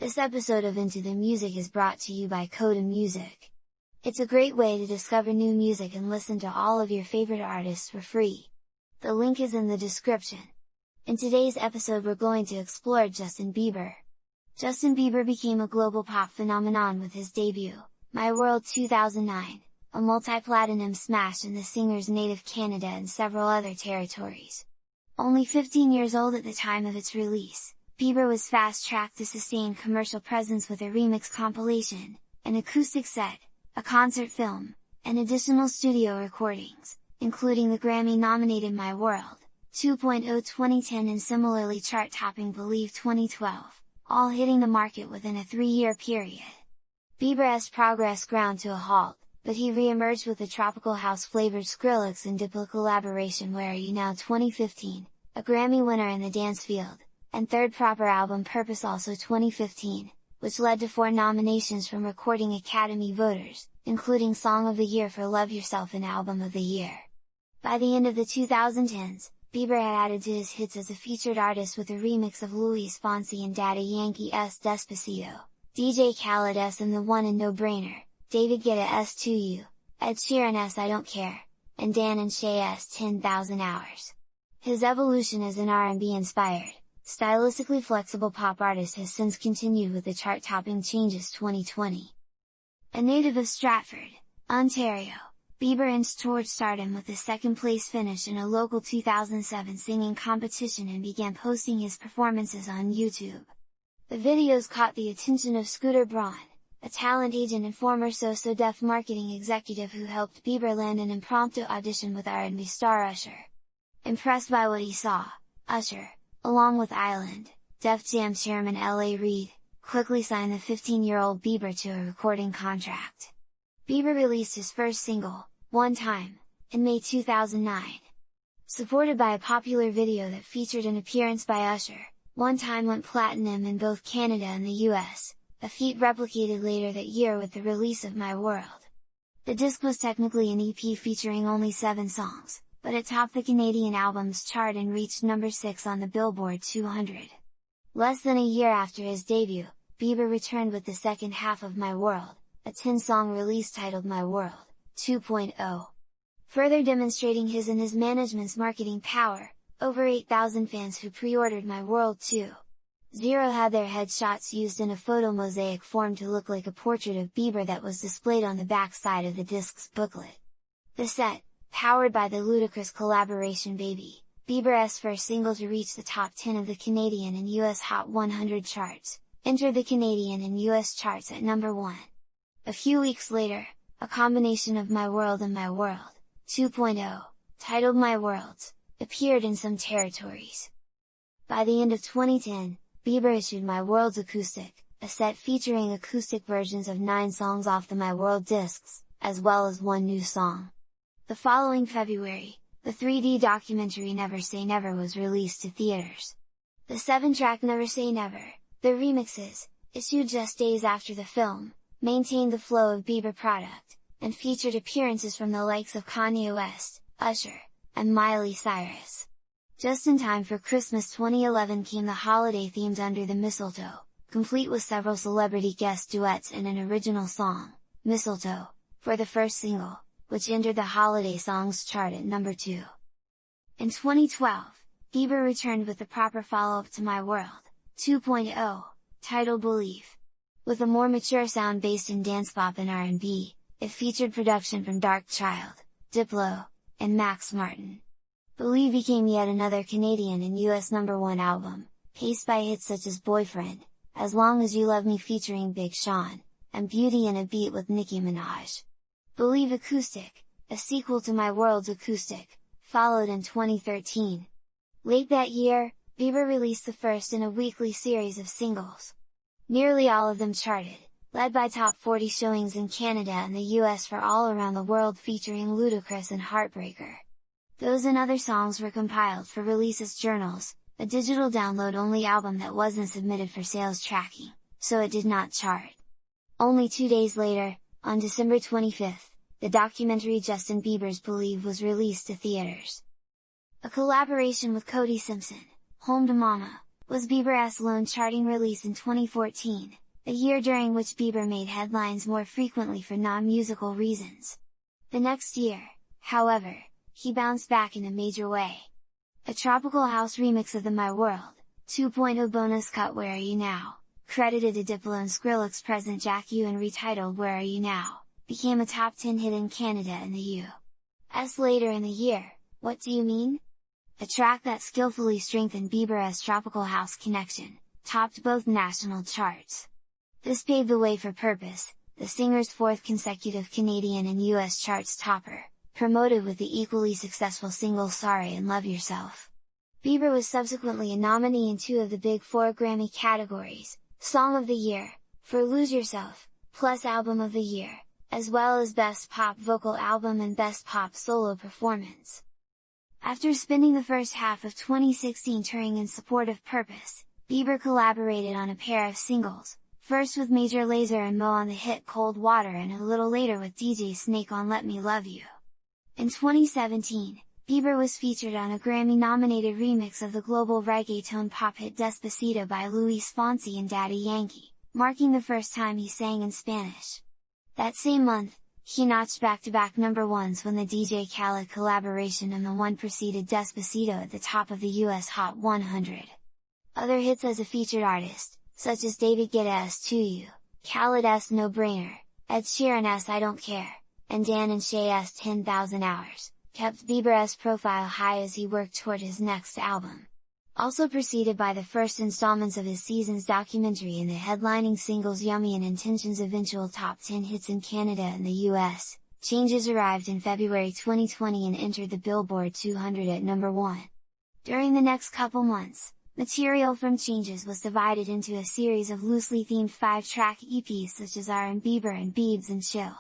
This episode of Into the Music is brought to you by Coda Music. It's a great way to discover new music and listen to all of your favorite artists for free. The link is in the description. In today's episode we're going to explore Justin Bieber. Justin Bieber became a global pop phenomenon with his debut, My World 2009, a multi-platinum smash in the singer's native Canada and several other territories. Only 15 years old at the time of its release, Bieber was fast-tracked to sustain commercial presence with a remix compilation, an acoustic set, a concert film, and additional studio recordings, including the Grammy-nominated My World 2.0 2010 and similarly chart-topping Believe 2012, all hitting the market within a 3-year period. Bieber's progress ground to a halt, but he re-emerged with the tropical house-flavored Skrillex and Diplo collaboration Where Are You Now 2015, a Grammy winner in the dance field, and third proper album Purpose also 2015, which led to 4 nominations from Recording Academy voters, including Song of the Year for Love Yourself and Album of the Year. By the end of the 2010s, Bieber had added to his hits as a featured artist with a remix of Luis Fonsi and Daddy Yankee's Despacito, DJ Khaled's and the One and No Brainer, David Guetta's To You, Ed Sheeran's I Don't Care, and Dan Shay's 10,000 Hours. His evolution as an R&B-inspired, stylistically flexible pop artist has since continued with the chart-topping Changes 2020. A native of Stratford, Ontario, Bieber inched towards stardom with a second-place finish in a local 2007 singing competition and began posting his performances on YouTube. The videos caught the attention of Scooter Braun, a talent agent and former So Def marketing executive who helped Bieber land an impromptu audition with R&B star Usher. Impressed by what he saw, Usher, along with Island, Def Jam chairman L.A. Reid, quickly signed the 15-year-old Bieber to a recording contract. Bieber released his first single, One Time, in May 2009. Supported by a popular video that featured an appearance by Usher, One Time went platinum in both Canada and the US, a feat replicated later that year with the release of My World. The disc was technically an EP featuring only 7 songs, but it topped the Canadian albums chart and reached number 6 on the Billboard 200. Less than a year after his debut, Bieber returned with the second half of My World, a 10-song release titled My World 2.0. Further demonstrating his and his management's marketing power, over 8,000 fans who pre-ordered My World 2.0 had their headshots used in a photo mosaic form to look like a portrait of Bieber that was displayed on the back side of the disc's booklet. The set, powered by the ludicrous collaboration Baby, Bieber's first single to reach the top 10 of the Canadian and US Hot 100 charts, entered the Canadian and US charts at number 1. A few weeks later, a combination of My World and My World 2.0, titled My Worlds, appeared in some territories. By the end of 2010, Bieber issued My World's Acoustic, a set featuring acoustic versions of 9 songs off the My World discs, as well as 1 new song. The following February, the 3D documentary Never Say Never was released to theaters. The 7-track Never Say Never, the remixes, issued just days after the film, maintained the flow of Bieber product, and featured appearances from the likes of Kanye West, Usher, and Miley Cyrus. Just in time for Christmas 2011 came the holiday-themed Under the Mistletoe, complete with several celebrity guest duets and an original song, Mistletoe, for the first single, which entered the holiday songs chart at number 2. In 2012, Bieber returned with the proper follow-up to My World 2.0, titled Believe. With a more mature sound based in dance pop and R&B, it featured production from Dark Child, Diplo, and Max Martin. Believe became yet another Canadian and US number 1 album, paced by hits such as Boyfriend, As Long As You Love Me featuring Big Sean, and Beauty and a Beat with Nicki Minaj. Believe Acoustic, a sequel to My World's Acoustic, followed in 2013. Late that year, Bieber released the first in a weekly series of singles. Nearly all of them charted, led by top 40 showings in Canada and the US for All Around the World featuring Ludacris and Heartbreaker. Those and other songs were compiled for release as journals, a digital download-only album that wasn't submitted for sales tracking, so it did not chart. Only 2 days later, on December 25th, the documentary Justin Bieber's Believe was released to theaters. A collaboration with Cody Simpson, Home to Mama, was Bieber's lone charting release in 2014, a year during which Bieber made headlines more frequently for non-musical reasons. The next year, however, he bounced back in a major way. A tropical house remix of the My World 2.0 bonus cut Where Are You Now, credited to Diplo and Skrillex present Jack U and retitled Where Are You Now, became a top 10 hit in Canada and the U.S. later in the year. What Do You Mean?, a track that skillfully strengthened Bieber's tropical house connection, topped both national charts. This paved the way for Purpose, the singer's fourth consecutive Canadian and US charts topper, promoted with the equally successful singles Sorry and Love Yourself. Bieber was subsequently a nominee in 2 of the Big 4 Grammy categories, Song of the Year, for Lose Yourself, plus Album of the Year, as well as Best Pop Vocal Album and Best Pop Solo Performance. After spending the first half of 2016 touring in support of Purpose, Bieber collaborated on a pair of singles, first with Major Lazer and Mo on the hit Cold Water and a little later with DJ Snake on Let Me Love You. In 2017, Bieber was featured on a Grammy-nominated remix of the global reggaeton pop hit Despacito by Luis Fonsi and Daddy Yankee, marking the first time he sang in Spanish. That same month, he notched back-to-back number ones when the DJ Khaled collaboration and the one preceded Despacito at the top of the US Hot 100. Other hits as a featured artist, such as David Guetta's To You, Khaled's No Brainer, Ed Sheeran's I Don't Care, and Dan Shay's 10,000 Hours, kept Bieber's profile high as he worked toward his next album. Also preceded by the first installments of his season's documentary and the headlining singles Yummy and Intention's eventual top 10 hits in Canada and the US, Changes arrived in February 2020 and entered the Billboard 200 at number 1. During the next couple months, material from Changes was divided into a series of loosely themed 5-track EPs such as R&B and Biebs and Chill.